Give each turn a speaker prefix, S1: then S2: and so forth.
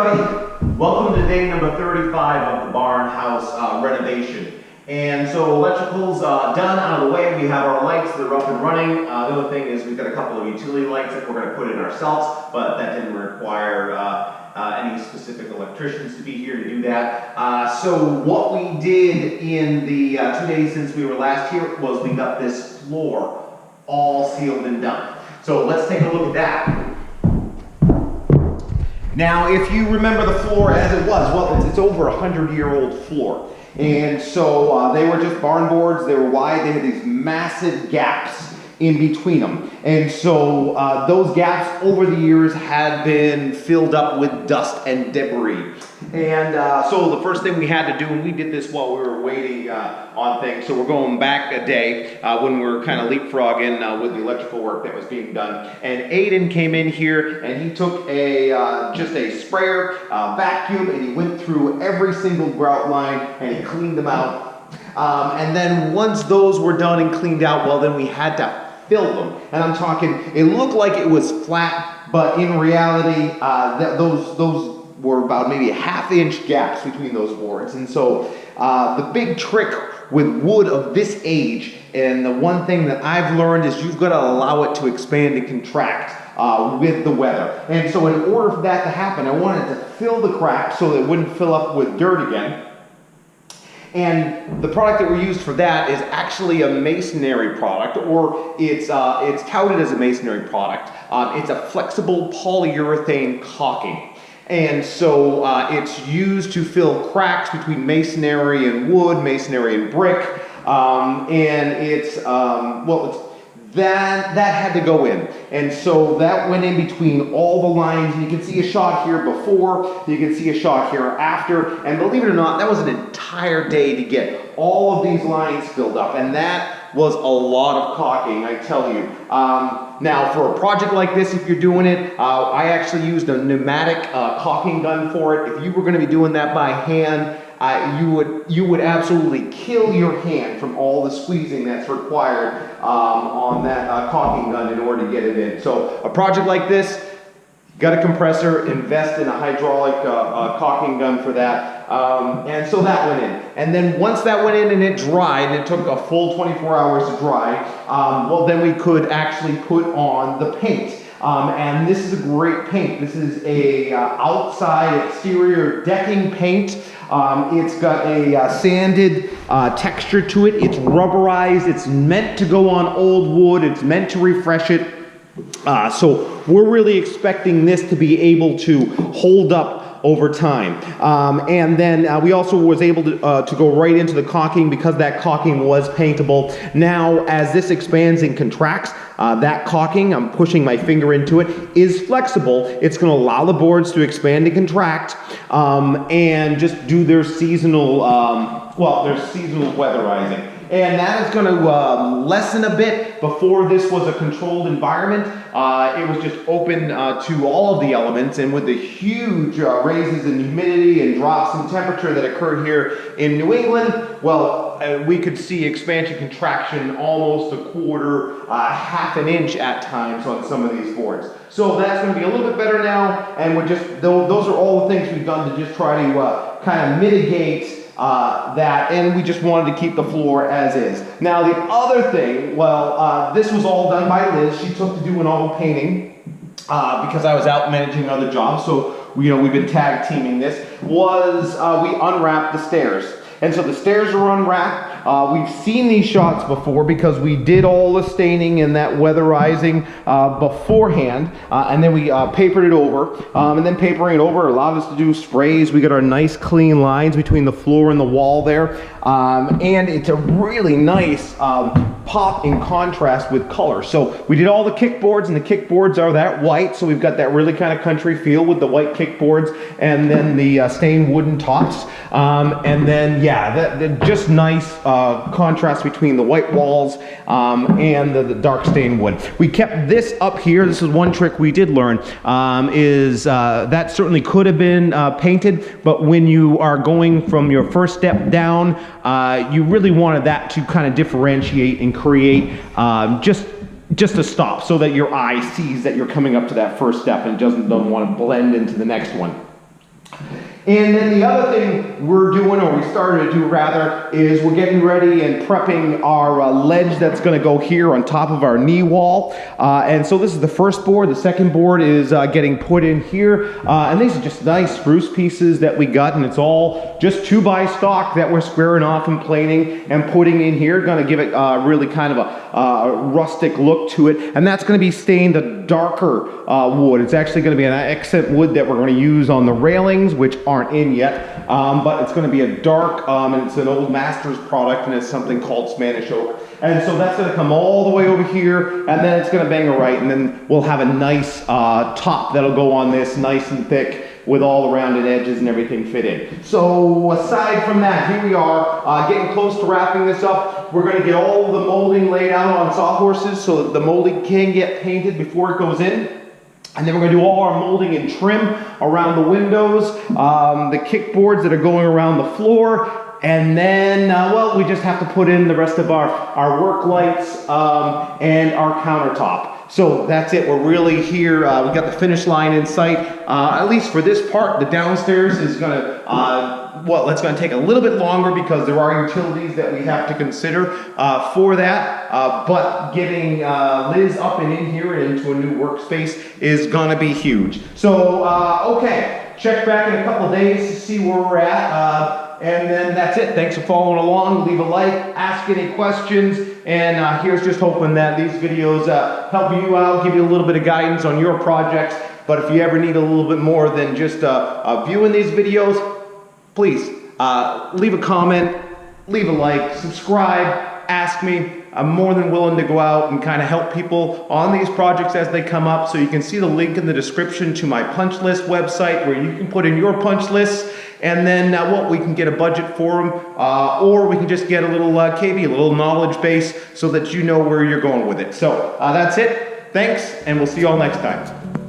S1: everybody, welcome to day number 35 of the Barnhouse renovation. And so electrical's done, out of the way. We have our lights, they're up and running. The other thing is we've got a couple of utility lights that we're going to put in ourselves, but that didn't require any specific electricians to be here to do that. So what we did in the 2 days since we were last here was we got this floor all sealed and done. So let's take a look at that. Now, if you remember the floor as it was, well, it's over 100-year-old floor. And so they were just barn boards, they were wide, they had these massive gaps in between them. And so those gaps over the years had been filled up with dust and debris. And so the first thing we had to do, and we did this while we were waiting on things, so we're going back a day when we were kind of leapfrogging with the electrical work that was being done. And Aiden came in here and he took just a sprayer, vacuum, and he went through every single grout line and he cleaned them out. And then once those were done and cleaned out, well, then we had to fill them. And I'm talking, it looked like it was flat, but in reality, those were about maybe a ½ inch gaps between those boards. And so the big trick with wood of this age, and the one thing that I've learned, is you've got to allow it to expand and contract with the weather. And so in order for that to happen, I wanted to fill the cracks so that it wouldn't fill up with dirt again. And the product that we used for that is actually a masonry product, or it's touted as a masonry product. It's a flexible polyurethane caulking. And so it's used to fill cracks between masonry and wood, masonry and brick. And it's, that had to go in. And so that went in between all the lines. And you can see a shot here before, you can see a shot here after. And believe it or not, that was an entire day to get all of these lines filled up. And that was a lot of caulking, I tell you. Now, for a project like this, if you're doing it, I actually used a pneumatic caulking gun for it. If you were going to be doing that by hand, you would absolutely kill your hand from all the squeezing that's required on that caulking gun in order to get it in. So a project like this, got a compressor, invest in a hydraulic caulking gun for that. And so that went in. And then once that went in and it dried, and it took a full 24 hours to dry, well, then we could actually put on the paint. And this is a great paint. This is a outside exterior decking paint. It's got a sanded texture to it. It's rubberized. It's meant to go on old wood. It's meant to refresh it. So we're really expecting this to be able to hold up over time. And then we also was able to go right into the caulking because that caulking was paintable. Now, as this expands and contracts, that caulking, I'm pushing my finger into it, is flexible. It's going to allow the boards to expand and contract and just do their seasonal, their seasonal weatherizing. And that is going to lessen a bit. Before this was a controlled environment. It was just open to all of the elements, and with the huge raises in humidity and drops in temperature that occurred here in New England, well, we could see expansion contraction almost a quarter, ½ an inch at times on some of these boards. So that's going to be a little bit better now, and we're just, those are all the things we've done to just try to kind of mitigate that, and we just wanted to keep the floor as is. Now the other thing, well, this was all done by Liz. She took to doing all the painting because I was out managing other jobs, so we've been tag teaming this, was we unwrapped the stairs. And so the stairs are unwrapped. We've seen these shots before because we did all the staining and that weatherizing beforehand, and then we papered it over. And then papering it over allowed us to do sprays. We got our nice clean lines between the floor and the wall there. And it's a really nice pop in contrast with color. So we did all the kickboards, and the kickboards are that white, so we've got that really kind of country feel with the white kickboards and then the stained wooden tops. And then, yeah, just nice contrast between the white walls and the dark stained wood. We kept this up here. This is one trick we did learn, that certainly could have been painted, but when you are going from your first step down, you really wanted that to kind of differentiate and create just a stop so that your eye sees that you're coming up to that first step and doesn't want to blend into the next one. And then the other thing we're doing, or we started to do rather, is we're getting ready and prepping our ledge that's going to go here on top of our knee wall. And so this is the first board. The second board is getting put in here. And these are just nice spruce pieces that we got, and it's all just 2x stock that we're squaring off and planing and putting in here. Going to give it really kind of a rustic look to it. And that's going to be stained a darker wood. It's actually going to be an accent wood that we're going to use on the railings, which aren't in yet, but it's going to be a dark, and it's an old Masters product, and it's something called Spanish oak. And so that's going to come all the way over here, and then it's going to bang a right, and then we'll have a nice top that'll go on this, nice and thick, with all the rounded edges and everything fit in. So aside from that, here we are, getting close to wrapping this up. We're going to get all the molding laid out on sawhorses so that the molding can get painted before it goes in. And then we're going to do all our molding and trim around the windows, the kickboards that are going around the floor, and then, well, we just have to put in the rest of our work lights and our countertop. So that's it. We're really here. We got the finish line in sight. At least for this part, the downstairs is going to, well, it's going to take a little bit longer because there are utilities that we have to consider for that. But getting Liz up and in here and into a new workspace is going to be huge. So, okay, check back in a couple of days to see where we're at. And then that's it. Thanks for following along. Leave a like, ask any questions, and here's just hoping that these videos help you out, give you a little bit of guidance on your projects. But if you ever need a little bit more than just viewing these videos, please leave a comment, leave a like, subscribe, ask me. I'm more than willing to go out and kind of help people on these projects as they come up. So you can see the link in the description to my punch list website where you can put in your punch lists, and then well, we can get a budget for them, or we can just get a little KB, a little knowledge base, so that you know where you're going with it. So that's it. Thanks, and we'll see you all next time.